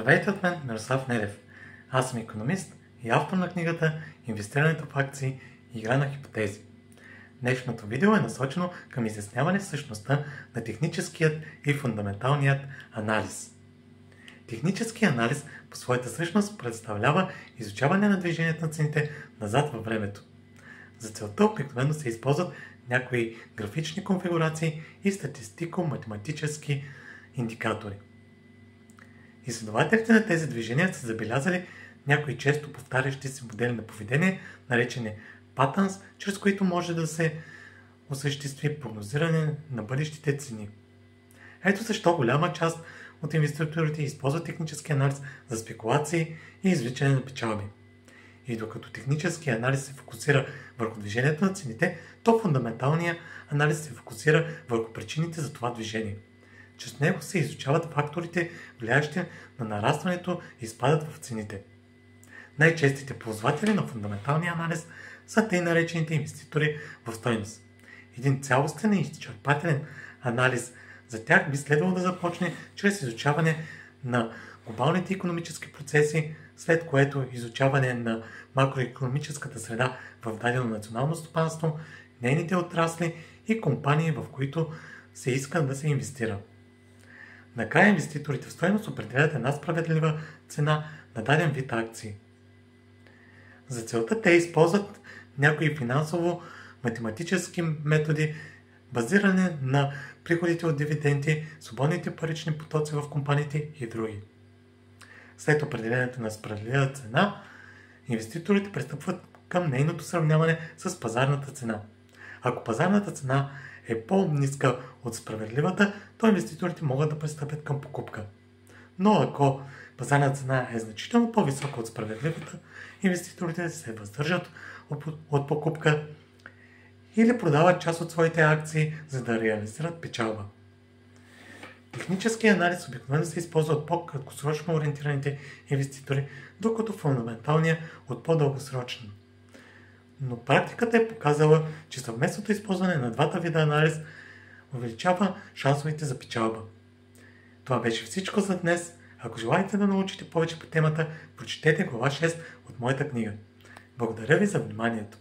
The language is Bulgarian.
Здравейте от мен, Мирослав Недев. Аз съм икономист и автор на книгата "Инвестирането в акции и игра на хипотези". Днешното видео е насочено към изясняване същността на техническият и фундаменталният анализ. Техническият анализ по своята същност представлява изучаване на движението на цените назад във времето. За целта обикновено се използват някои графични конфигурации и статистико-математически индикатори. Изследователите на тези движения са забелязали някои често повтарящи се модели на поведение, наречени patterns, чрез които може да се осъществи прогнозиране на бъдещите цени. Ето защо голяма част от инвеститорите използват технически анализ за спекулации и извличане на печалби. И докато технически анализ се фокусира върху движението на цените, то фундаменталният анализ се фокусира върху причините за това движение. Чрез него се изучават факторите, влияещи на нарастването и спадът в цените. Най-честите ползватели на фундаменталния анализ са тъй наречените инвеститори в стойност. Един цялостен и изчерпателен анализ за тях би следвало да започне чрез изучаване на глобалните икономически процеси, след което изучаване на макроикономическата среда в дадено национално стопанство, нейните отрасли и компании, в които се иска да се инвестира. Накрая инвеститорите в стойност определят една справедлива цена на даден вид акции. За целта те използват някои финансово-математически методи, базиране на приходите от дивиденти, свободните парични потоци в компаниите и други. След определението на справедлива цена, инвеститорите пристъпват към нейното сравняване с пазарната цена. Ако пазарната цена е по-ниска от справедливата, то инвеститорите могат да пристъпят към покупка. Но ако пазарната цена е значително по-висока от справедливата, инвеститорите се въздържат от покупка или продават част от своите акции, за да реализират печалба. Техническият анализ обикновено се използва от по-краткосрочно ориентираните инвеститори, докато фундаменталният от по-дългосрочни. Но практиката е показала, че съвместното използване на двата вида анализ увеличава шансовете за печалба. Това беше всичко за днес. Ако желаете да научите повече по темата, прочетете глава 6 от моята книга. Благодаря ви за вниманието.